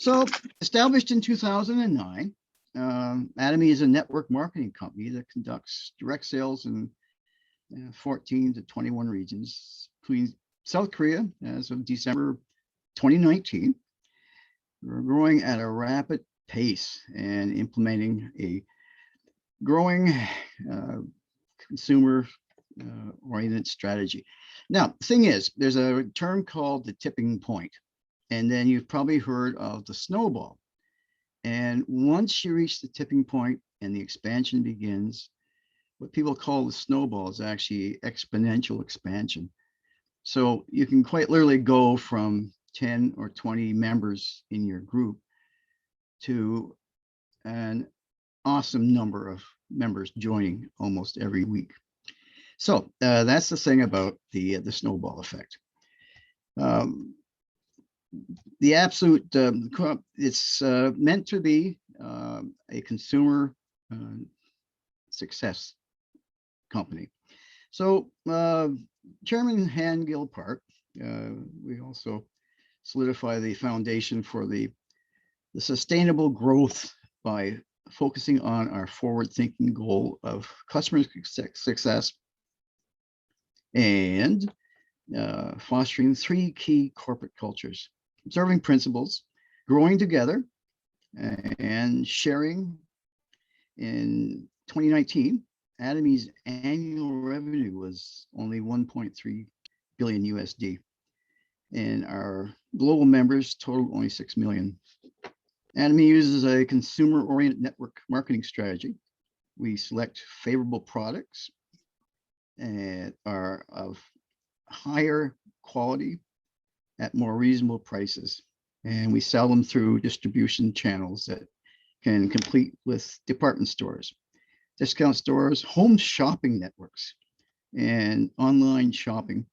So established in 2009, Atomy is a network marketing company that conducts direct sales in 14 to 21 regions, including South Korea as of December 2019. We're growing at a rapid pace and implementing a growing consumer oriented strategy. Now, the thing is, there's a term called the tipping point, and then you've probably heard of the snowball. And once you reach the tipping point and the expansion begins, what people call the snowball is actually exponential expansion. So you can quite literally go from 10 or 20 members in your group to an awesome number of members joining almost every week. So that's the thing about the snowball effect. The absolute, it's meant to be a consumer success company. So Chairman Han Gilpart, we also solidify the foundation for the sustainable growth by focusing on our forward-thinking goal of customer success and fostering 3 key corporate cultures: observing principles, growing together, and sharing. In 2019, Atomy's annual revenue was only 1.3 billion USD, and our global members totaled only 6 million. Atomy uses a consumer-oriented network marketing strategy. We select favorable products and are of higher quality at more reasonable prices, and we sell them through distribution channels that can compete with department stores, discount stores, home shopping networks, and online shopping.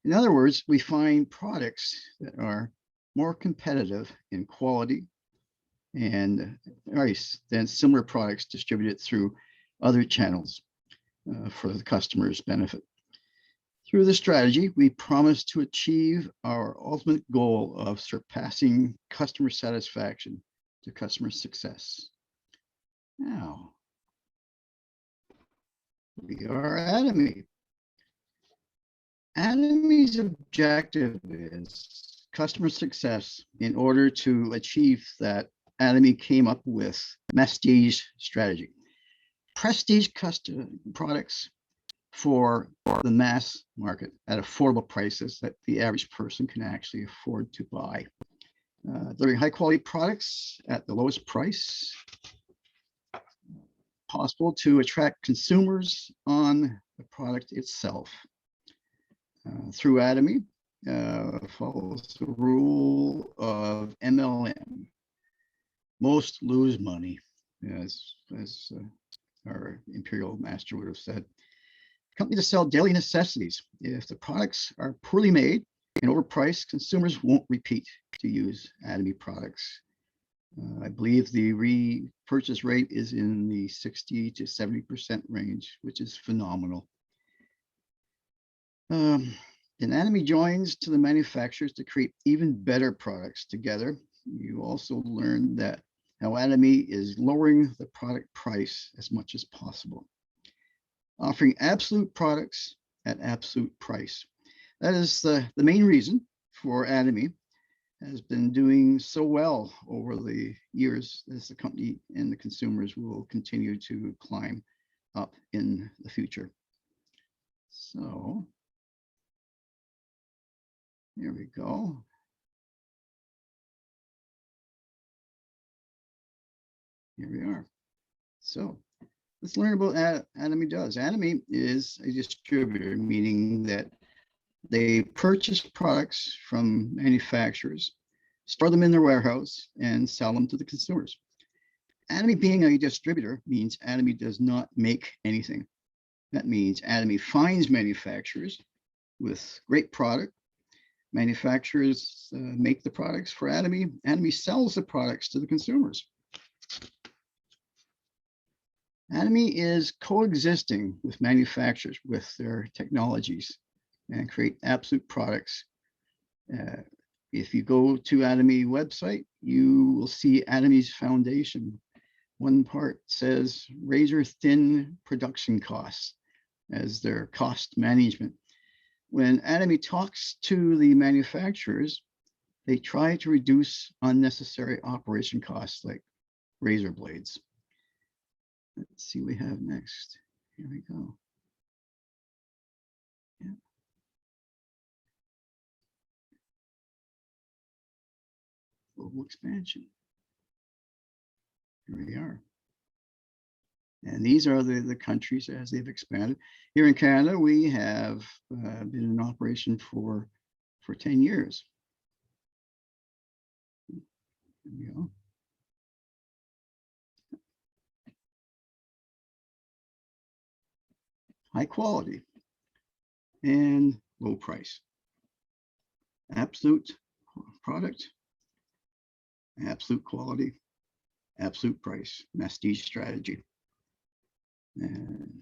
In other words, we find products that are more competitive in quality and price than similar products distributed through other channels for the customer's benefit. Through the strategy, we promise to achieve our ultimate goal of surpassing customer satisfaction to customer success. Now, we are Atomy. Atomy's objective is customer success. In order to achieve that, Atomy came up with Prestige strategy. Prestige custom products for the mass market at affordable prices that the average person can actually afford to buy. Delivering high quality products at the lowest price possible to attract consumers on the product itself. Through Atomy, follows the rule of MLM. Most lose money, as our imperial master would have said. Company to sell daily necessities. If the products are poorly made and overpriced, consumers won't repeat to use Atomy products. I believe the repurchase rate is in the 60 to 70% range, which is phenomenal. And Atomy joins to the manufacturers to create even better products together. You also learn that how Atomy is lowering the product price as much as possible, offering absolute products at absolute price. That is the main reason for Atomy has been doing so well over the years, as the company and the consumers will continue to climb up in the future. So here we go. Here we are. So let's learn about what Atomy does. Atomy is a distributor, meaning that they purchase products from manufacturers, store them in their warehouse, and sell them to the consumers. Atomy being a distributor means Atomy does not make anything. That means Atomy finds manufacturers with great product. Manufacturers make the products for Atomy. Atomy sells the products to the consumers. Atomy is coexisting with manufacturers with their technologies and create absolute products. If you go to Atomy website, you will see Atomy's foundation. One part says razor thin production costs as their cost management. When Atomy talks to the manufacturers, they try to reduce unnecessary operation costs like razor blades. Let's see what we have next. Here we go. Yeah. Global expansion. Here we are. And these are the countries as they've expanded. Here in Canada, we have been in operation for 10 years. Here we go. High quality and low price. Absolute product, absolute quality, absolute price, prestige strategy. And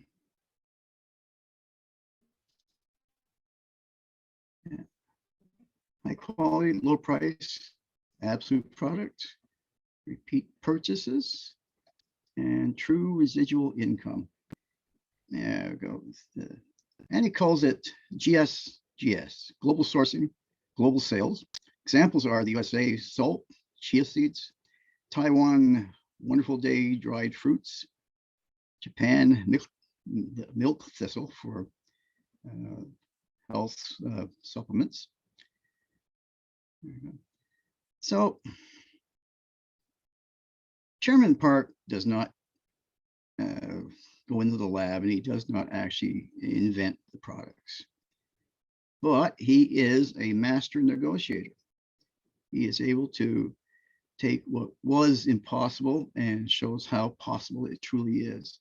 yeah. High quality, low price, absolute product, repeat purchases, and true residual income. There we go. And he calls it GS, global sourcing, global sales. Examples are the USA salt, chia seeds, Taiwan wonderful day dried fruits, Japan milk thistle for health supplements. So Chairman Park does not go into the lab, and he does not actually invent the products, but he is a master negotiator. He is able to take what was impossible and shows how possible it truly is.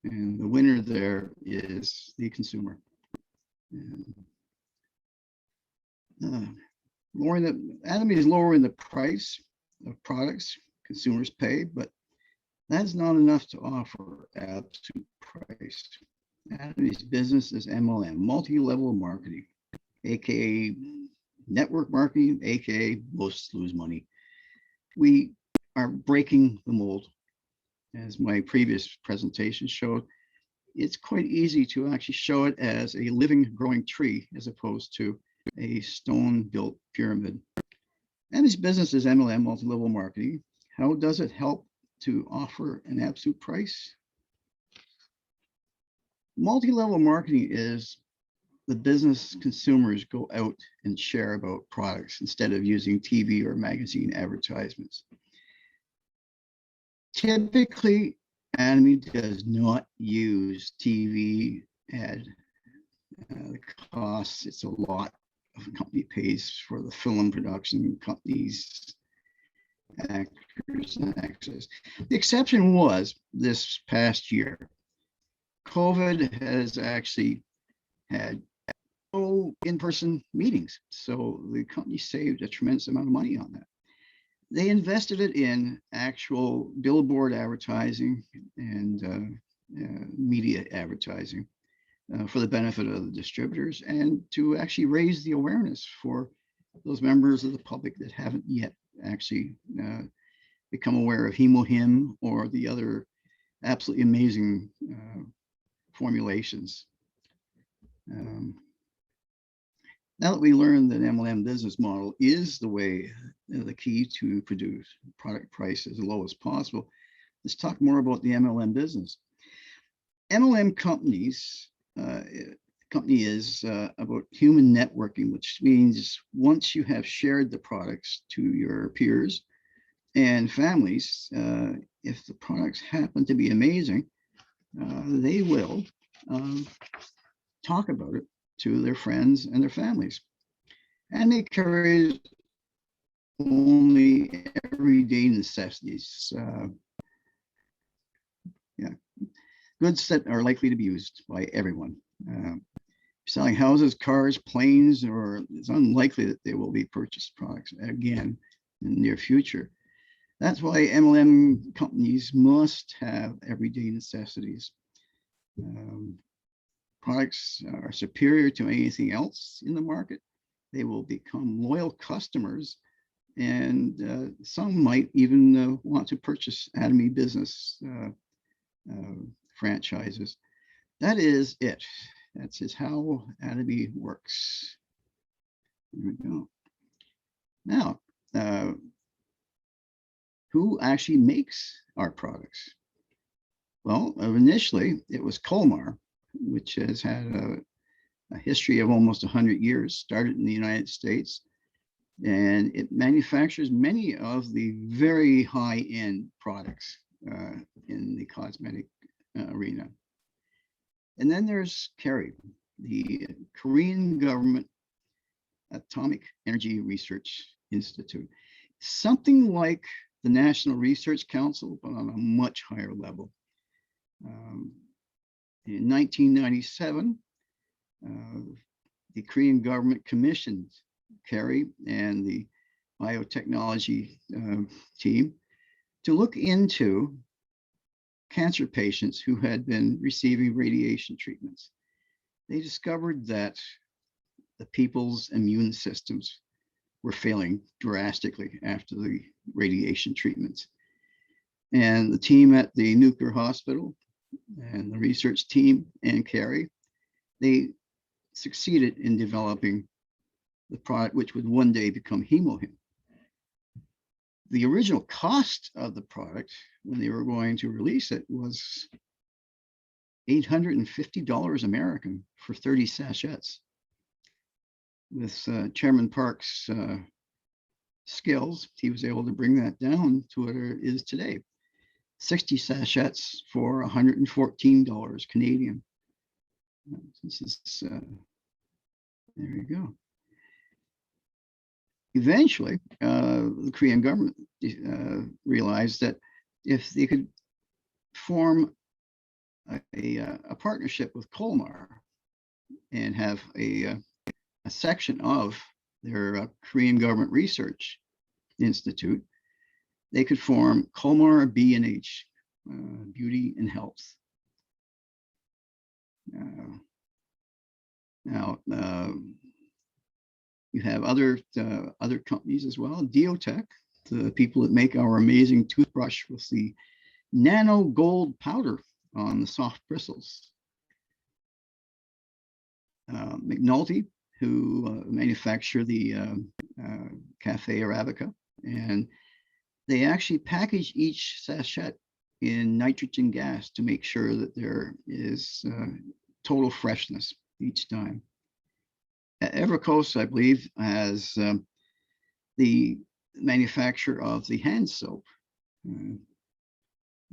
And the winner there is the consumer. Atomy is lowering the price of products consumers pay, but that's not enough to offer absolute price. Atomy's business is MLM, multi-level marketing, aka network marketing, aka most lose money. We are breaking the mold. As my previous presentation showed, it's quite easy to actually show it as a living, growing tree as opposed to a stone-built pyramid. Atomy's business is MLM, multi-level marketing. How does it help to offer an absolute price? Multi-level marketing is the business consumers go out and share about products instead of using TV or magazine advertisements. Typically, Atomy does not use TV ad costs. It's a lot of the company pays for the film production companies, actors and actresses. The exception was this past year. COVID has actually had no in-person meetings, so the company saved a tremendous amount of money on that. They invested it in actual billboard advertising and media advertising for the benefit of the distributors and to actually raise the awareness for those members of the public that haven't yet actually become aware of HemoHim or the other absolutely amazing formulations. Now that we learned that MLM business model is the way, the key to produce product price as low as possible, let's talk more about the MLM business. MLM companies, company is about human networking, which means once you have shared the products to your peers and families, if the products happen to be amazing, they will talk about it to their friends and their families. And they carry only everyday necessities. Goods that are likely to be used by everyone. Selling houses, cars, planes, or it's unlikely that they will be purchased products again in the near future. That's why MLM companies must have everyday necessities. Products are superior to anything else in the market. They will become loyal customers and some might even want to purchase Atomy business franchises. That is it. That's just how Atomy works. There we go. Now, who actually makes our products? Well, initially it was Colmar, which has had a history of almost 100 years, started in the United States, and it manufactures many of the very high-end products in the cosmetic arena. And then there's KERI, the Korean government Atomic Energy Research Institute, something like the National Research Council, but on a much higher level. In 1997, the Korean government commissioned KERI and the biotechnology team to look into cancer patients who had been receiving radiation treatments. They discovered that the people's immune systems were failing drastically after the radiation treatments. And the team at the nuclear hospital and the research team and KERI, they succeeded in developing the product which would one day become HemoHim. The original cost of the product when they were going to release it was $850 American for 30 sachets. With Chairman Park's skills, he was able to bring that down to what it is today. 60 sachets for $114 Canadian. This is, there you go. Eventually, the Korean government realized that if they could form a partnership with Colmar and have a section of their Korean Government Research Institute, they could form Colmar B&H, Beauty and Health. Now, you have other companies as well. Deotech, the people that make our amazing toothbrush with the nano gold powder on the soft bristles. McNulty, who manufacture the Cafe Arabica, and they actually package each sachet in nitrogen gas to make sure that there is total freshness each time. Evercoast, I believe, has the manufacture of the hand soap.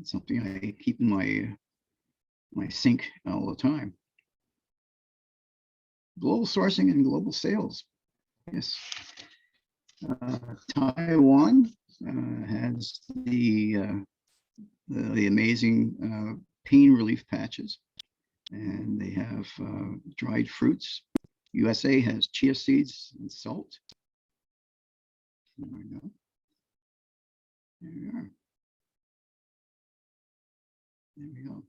It's something I keep in my sink all the time. Global sourcing and global sales. Yes. Taiwan has the amazing pain relief patches, and they have dried fruits. USA has chia seeds and salt. There we go. There we are. There we go.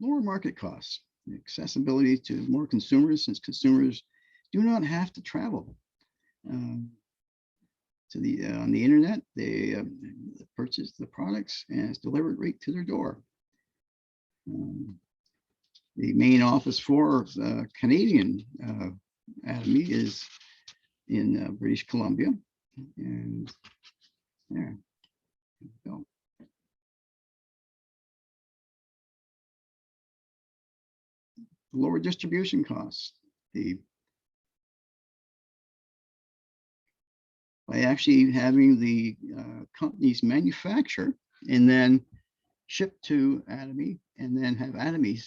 Lower market costs, accessibility to more consumers, since consumers do not have to travel on the internet. They purchase the products and it's delivered right to their door. The main office for Canadian Atomy is in British Columbia, and there we go. Lower distribution costs. By actually having the companies manufacture and then ship to Atomy, and then have Atomy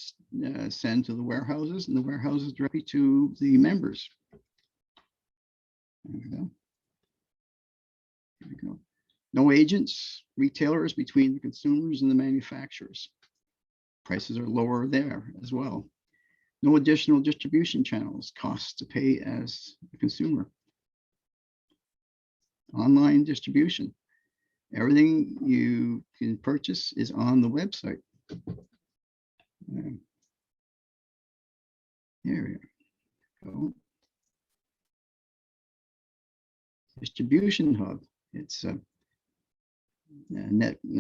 send to the warehouses, and the warehouses directly to the members. There we go. There we go. No agents, retailers between the consumers and the manufacturers. Prices are lower there as well. No additional distribution channels, costs to pay as a consumer. Online distribution. Everything you can purchase is on the website. Here we go. distribution hub. It's a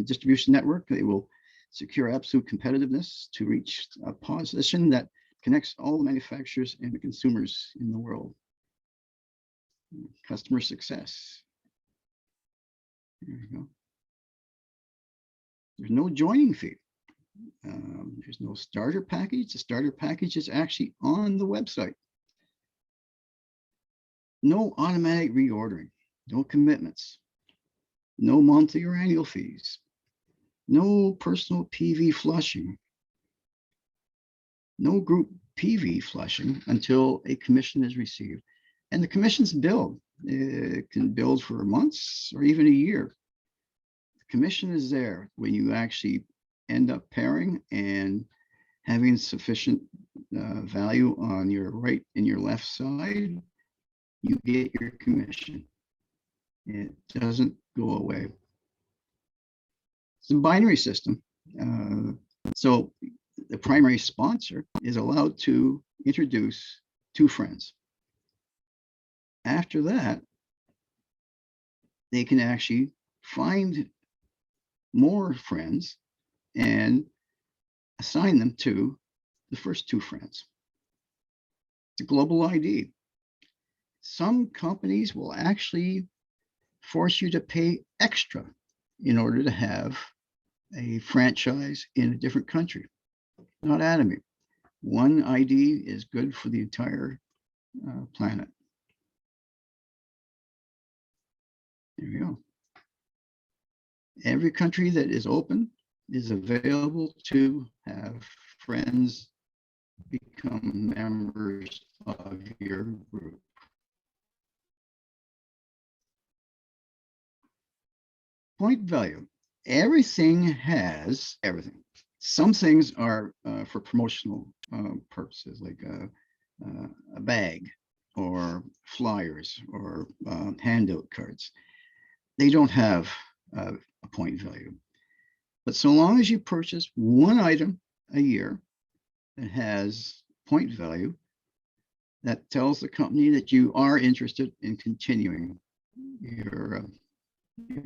distribution network. They will secure absolute competitiveness to reach a position that connects all the manufacturers and the consumers in the world. Customer success. There you go. There's no joining fee. There's no starter package. The starter package is actually on the website. No automatic reordering, no commitments, no monthly or annual fees, no personal PV flushing, no group PV flushing until a commission is received. And the commission's billed. It can build for months or even a year. The commission is there when you actually end up pairing and having sufficient value on your right and your left side. You get your commission. It doesn't go away. It's a binary system. So the primary sponsor is allowed to introduce 2 friends. After that, they can actually find more friends and assign them to the first 2 friends. It's a global ID. Some companies will actually force you to pay extra in order to have a franchise in a different country. Not Atomy. One ID is good for the entire planet. There we go. Every country that is open is available to have friends become members of your group. Point value. Everything has everything. Some things are for promotional purposes, like a bag or flyers or handout cards. They don't have a point value. But so long as you purchase one item a year that has point value, that tells the company that you are interested in continuing your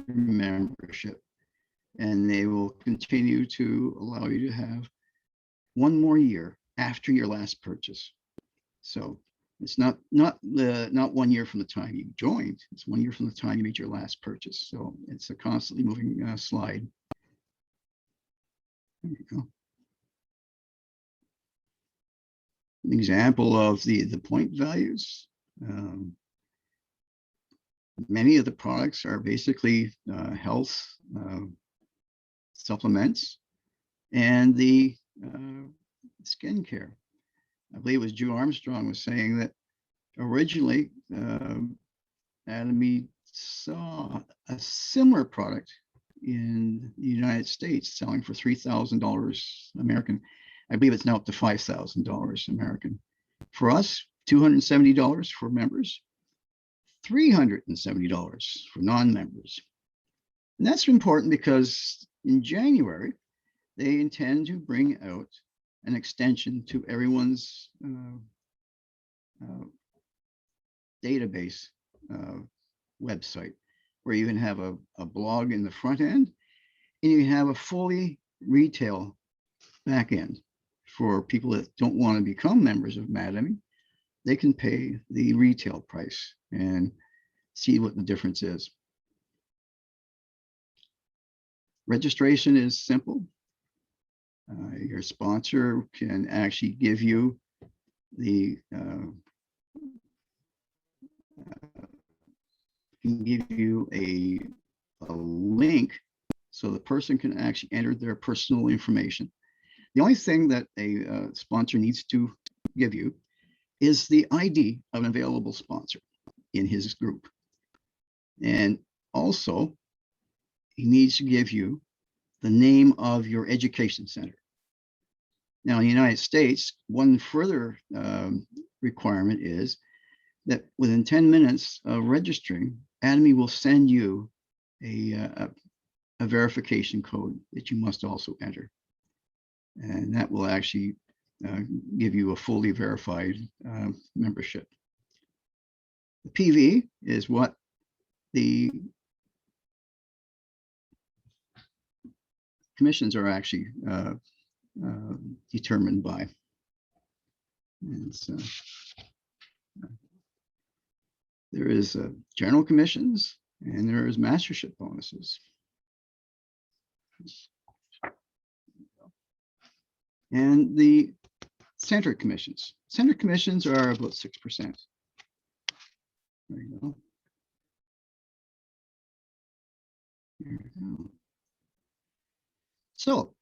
membership, and they will continue to allow you to have one more year after your last purchase. So it's not 1 year from the time you joined, it's 1 year from the time you made your last purchase. So it's a constantly moving slide. There you go. An example of the point values. Many of the products are basically health supplements and the skincare. I believe it was Drew Armstrong was saying that originally Atomy saw a similar product in the United States selling for $3,000 American. I believe it's now up to $5,000 American. For us, $270 for members, $370 for non-members. And that's important because in January, they intend to bring out an extension to everyone's database website, where you can have a blog in the front end, and you have a fully retail back end for people that don't want to become members of Atomy. They can pay the retail price and see what the difference is. Registration is simple. Your sponsor can actually give you the a link so the person can actually enter their personal information. The only thing that a sponsor needs to give you is the ID of an available sponsor in his group. And also, he needs to give you the name of your education center. Now, in the United States, one further requirement is that within 10 minutes of registering, Atomy will send you a verification code that you must also enter. And that will actually give you a fully verified membership. The PV is what the commissions are actually determined by. And so there is general commissions and there is mastership bonuses. And the centered commissions. Centered commissions are about 6%. There you go. There you go. So,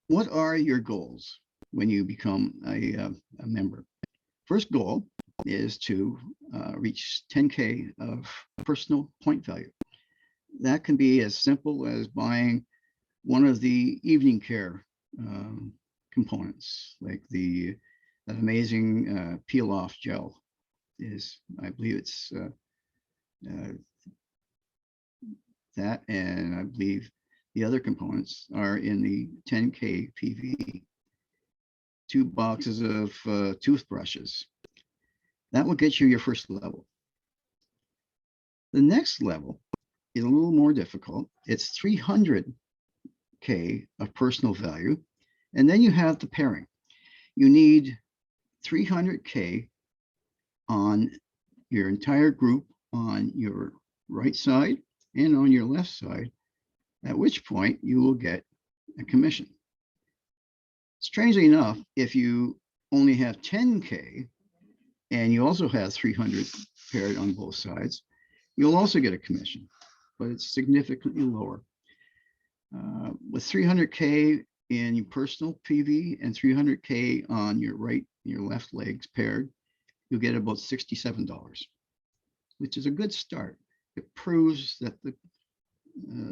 what are your goals when you become a member? First goal is to reach 10K of personal point value. That can be as simple as buying one of the evening care components, like that amazing peel-off gel is, I believe it's that, and I believe the other components are in the 10K PV. 2 boxes of toothbrushes. That will get you your first level. The next level is a little more difficult. It's 300K of personal value. And then you have the pairing. You need 300K on your entire group on your right side and on your left side, at which point you will get a commission. Strangely enough, if you only have 10K and you also have 300 paired on both sides, you'll also get a commission, but it's significantly lower. With 300K in your personal PV and 300K on your right and your left legs paired, you'll get about $67, which is a good start. It proves that the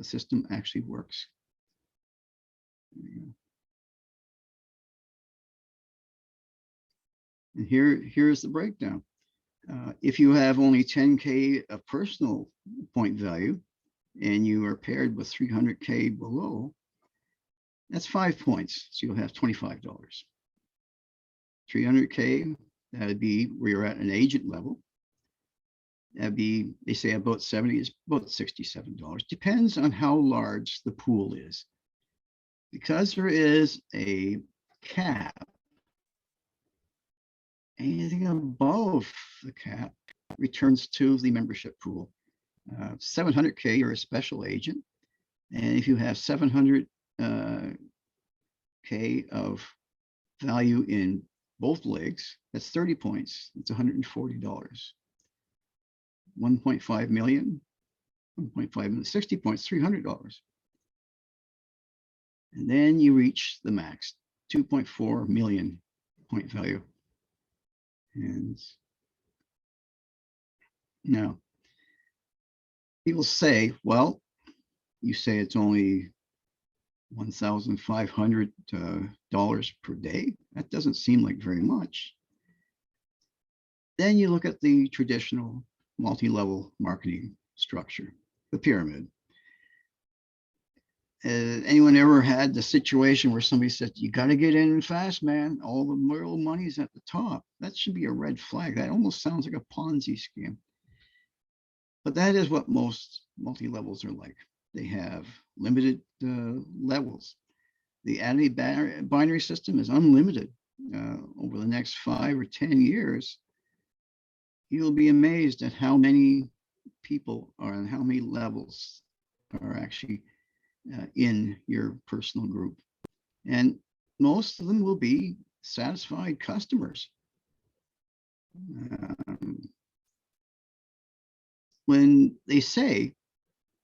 system actually works. And here's the breakdown. If you have only 10K of personal point value and you are paired with 300K below, that's 5 points. So you'll have $25. 300K, that'd be where you're at an agent level. That'd be, they say about 70 is about $67. Depends on how large the pool is. Because there is a cap, anything above the cap returns to the membership pool. 700K, you're a special agent. And if you have 700K of value in both legs, that's 30 points. It's $140. 1.5 million, 1.5 million, 60 points, $300. And then you reach the max, 2.4 million point value. And now people say, well, you say it's only $1,500 per day. That doesn't seem like very much. Then you look at the traditional multi-level marketing structure, the pyramid. Anyone ever had the situation where somebody said, you got to get in fast, man, all the real money's at the top? That should be a red flag. That almost sounds like a Ponzi scheme. But that is what most multi-levels are like. They have limited levels. The Atomy binary system is unlimited. Over the next 5 or 10 years, you'll be amazed at how many people are and how many levels are actually in your personal group. And most of them will be satisfied customers. When they say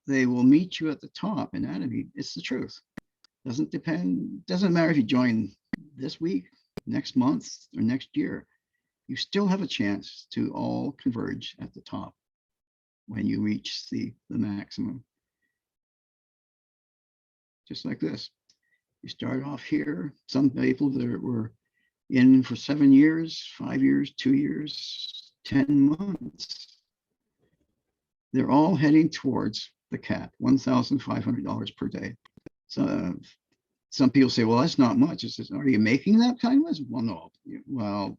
they will meet you at the top in Atomy, it's the truth. Doesn't matter if you join this week, next month, or next year. You still have a chance to all converge at the top when you reach the maximum. Just like this. You start off here. Some people that were in for 7 years, 5 years, 2 years, 10 months. They're all heading towards the cap, $1,500 per day. So some people say, well, that's not much. It says, are you making that kind of money? Well, no. Well,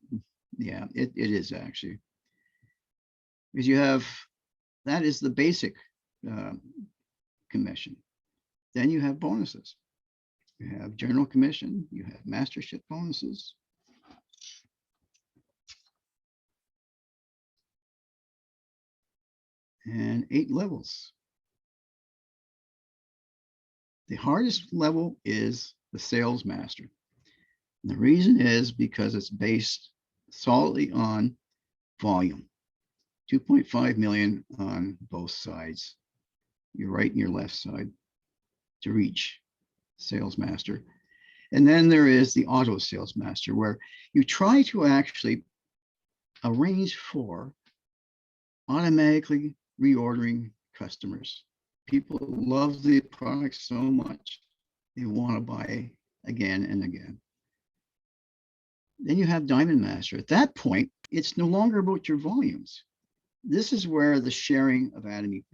yeah, it is actually. Because you have that is the basic commission. Then you have bonuses. You have general commission, you have mastership bonuses. And 8 levels. The hardest level is the sales master. And the reason is because it's based solidly on volume. 2.5 million on both sides, your right and your left side, to reach sales master. And then there is the auto sales master, where you try to actually arrange for automatically reordering customers. People love the product so much, they want to buy again and again. Then you have Diamond Master. At that point, it's no longer about your volumes. This is where the sharing of Atomy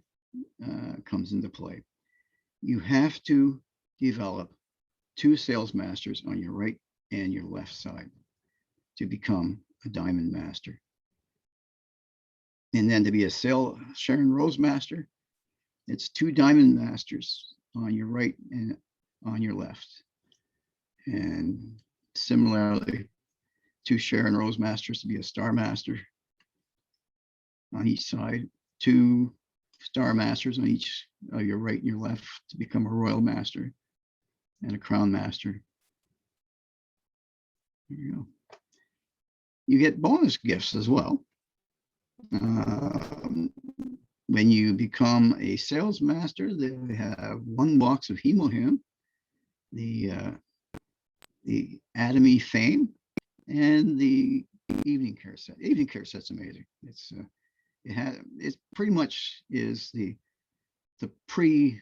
comes into play. You have to develop 2 sales masters on your right and your left side to become a Diamond Master. And then to be a Sharon Rose Master, it's 2 Diamond Masters on your right and on your left. And similarly, 2 Sharon Rose Masters to be a Star Master on each side, 2 Star Masters on each of your right and your left to become a Royal Master and a Crown Master. There you go. You get bonus gifts as well. When you become a sales master, they have 1 box of Hemohim, the Atomy Fame, and the evening care set. Evening care set's amazing. It pretty much is the pre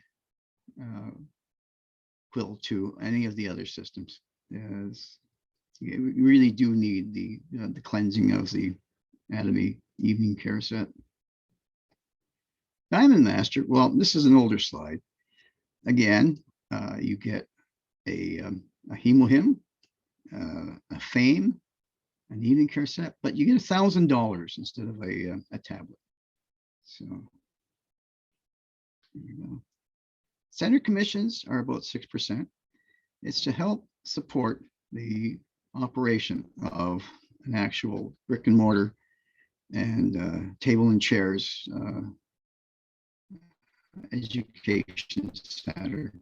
quill to any of the other systems. You really do need the cleansing of the Atomy evening care set. Diamond Master, well, this is an older slide. Again, you get a Hemohim, a Fame, an evening care set, but you get $1,000 instead of a tablet. So there you go. Center commissions are about 6%. It's to help support the operation of an actual brick and mortar and table and chairs education center.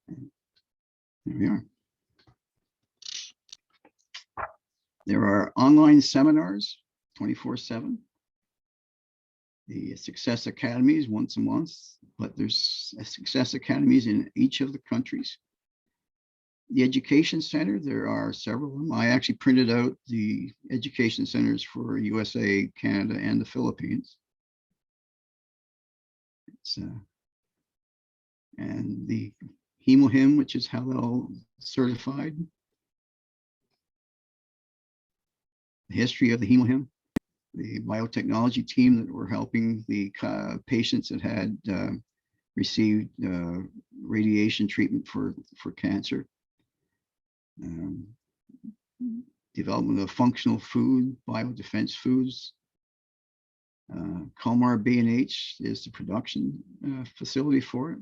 There we are. There are online seminars 24/7. The Success Academies once a month, but there's Success Academies in each of the countries. The Education Center, there are several of them. I actually printed out the education centers for USA, Canada, and the Philippines. And the Hemohim, which is Halal certified. The history of the Hemohim, the biotechnology team that were helping the patients that had received radiation treatment for cancer. Development of functional food, biodefense foods. Colmar B&H is the production facility for it,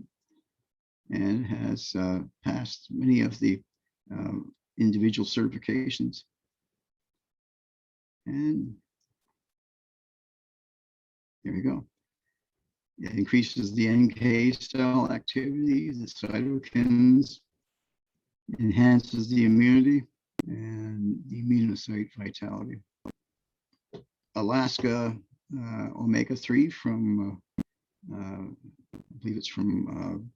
and has passed many of the individual certifications. And there we go. It increases the NK cell activity, the cytokines, enhances the immunity and the immunocyte vitality. Alaska omega-3 from, I believe it's from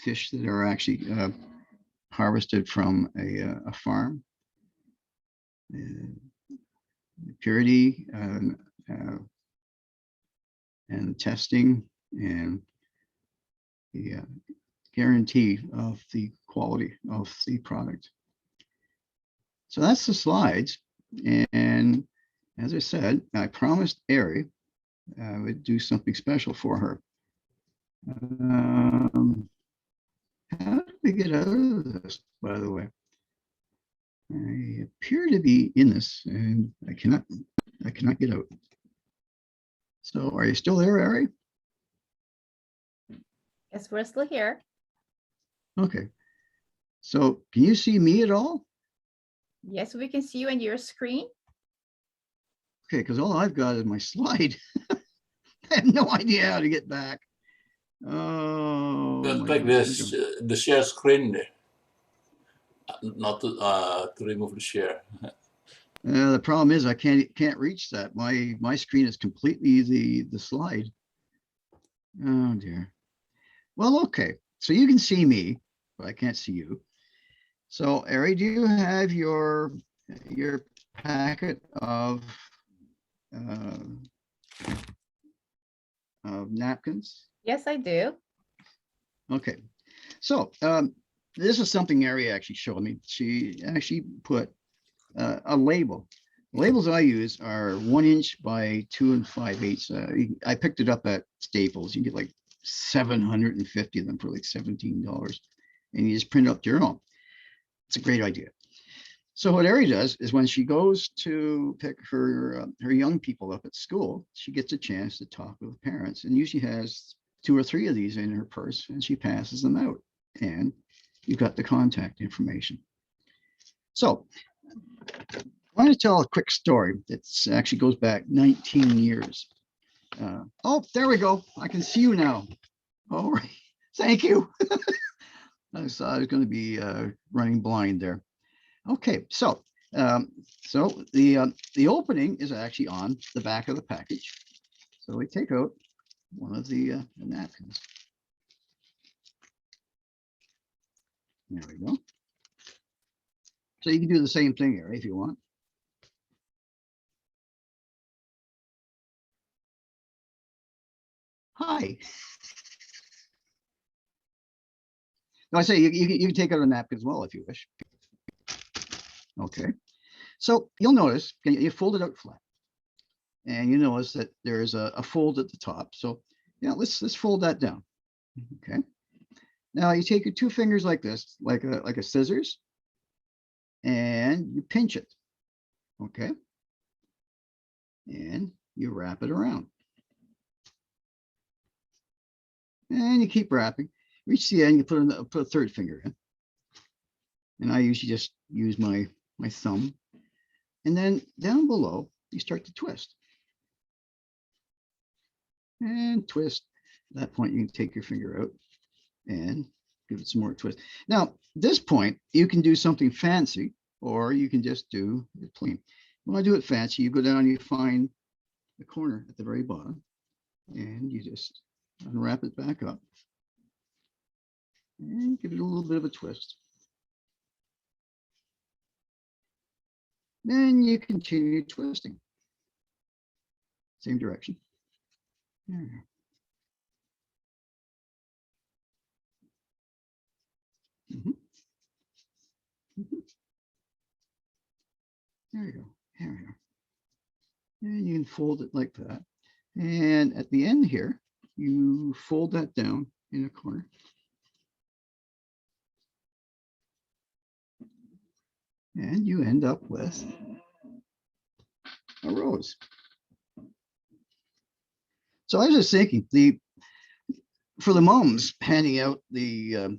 fish that are actually harvested from a farm. Purity and testing and the guarantee of the quality of the product. So that's the slides. And as I said, I promised Ari I would do something special for her. How did we get out of this, by the way? I appear to be in this, and I cannot get out. So are you still there, Ari? Yes, we're still here. Okay. So can you see me at all? Yes, we can see you on your screen. Okay, because all I've got is my slide. I have no idea how to get back. Oh, Don't my click goodness. the share screen there. Not to remove the share. The problem is I can't reach that. My screen is completely the slide. Oh dear. Well, okay. So you can see me, but I can't see you. So Ari, do you have your packet of napkins? Yes, I do. Okay. So this is something Ari actually showed me. She actually put a label. The labels I use are 1 inch by 2 5/8. I picked it up at Staples. You get like 750 of them for like $17, and you just print up your own. It's a great idea. So what Ari does is when she goes to pick her young people up at school, she gets a chance to talk with parents, and usually has 2 or 3 of these in her purse, and she passes them out, and you've got the contact information. So I want to tell a quick story that actually goes back 19 years. Oh, there we go. I can see you now. All right. Thank you. I thought I was going to be running blind there. Okay, so the opening is actually on the back of the package. So we take out one of the napkins. There we go. So you can do the same thing here if you want. Hi. No, I say you can take out a napkin as well if you wish. Okay. So you'll notice you fold it out flat, and you notice that there's a fold at the top. So yeah, let's fold that down. Okay. Now you take your 2 fingers like this, like a scissors, and you pinch it. Okay. And you wrap it around. And you keep wrapping. Reach the end, you put a 3rd finger in. And I usually just use my thumb. And then down below, you start to twist. And twist. At that point, you can take your finger out and give it some more twist. Now, at this point, you can do something fancy, or you can just do it plain. When I do it fancy, you go down, you find the corner at the very bottom, and you just unwrap it back up and give it a little bit of a twist. Then you continue twisting. Same direction. There. Mm-hmm. Mm-hmm. There you go. There we go. And you can fold it like that. And at the end here, you fold that down in a corner. And you end up with a rose. So I was just thinking, for the moms handing out the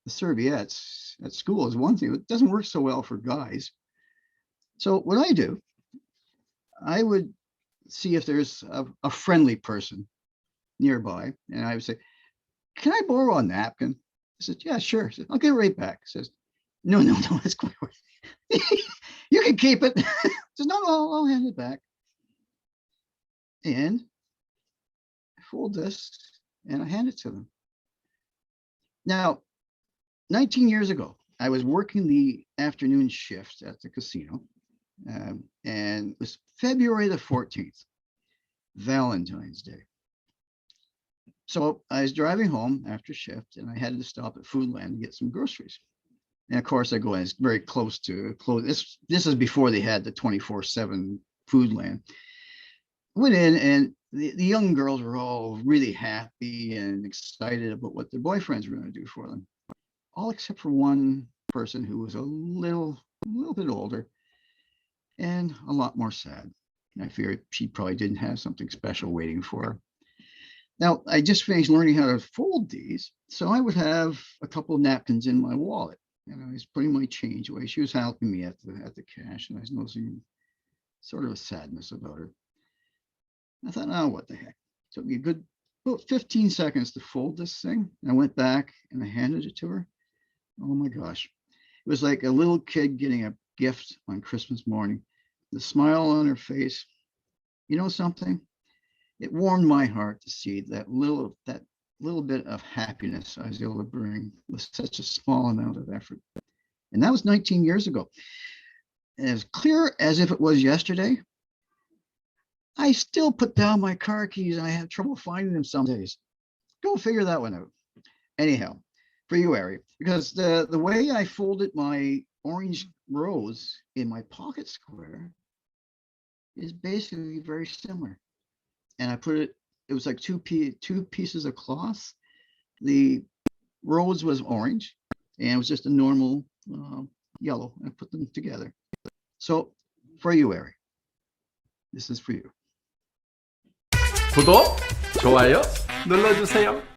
serviettes at school is one thing. It doesn't work so well for guys. So what I do, I would see if there's a friendly person nearby, and I would say, "Can I borrow a napkin?" I said, "Yeah, sure." I said, "I'll get it right back." He says, No, it's quite worth it. You can keep it. Says, "No, I'll hand it back." And I fold this and I hand it to them. Now, 19 years ago, I was working the afternoon shift at the casino, and it was February the 14th, Valentine's Day. So I was driving home after shift, and I had to stop at Foodland to get some groceries. And of course, I go in. It's very close to close. This is before they had the 24/7 Foodland. Went in, and the young girls were all really happy and excited about what their boyfriends were going to do for them, all except for one person who was a little bit older and a lot more sad. I feared she probably didn't have something special waiting for her. Now, I just finished learning how to fold these, so I would have a couple of napkins in my wallet, and I was putting my change away. She was helping me at the cash, and I was noticing sort of a sadness about her. I thought, oh, what the heck? It took me a good about 15 seconds to fold this thing. And I went back and I handed it to her. Oh my gosh. It was like a little kid getting a gift on Christmas morning. The smile on her face. You know something? It warmed my heart to see that little bit of happiness I was able to bring with such a small amount of effort. And that was 19 years ago. And as clear as if it was yesterday, I still put down my car keys and I have trouble finding them some days. Go figure that one out. Anyhow, for you, Ari, because the way I folded my orange rose in my pocket square is basically very similar. And I put it was like two pieces of cloth. The rose was orange and it was just a normal yellow. I put them together. So for you, Ari, this is for you. 구독, 좋아요 눌러주세요.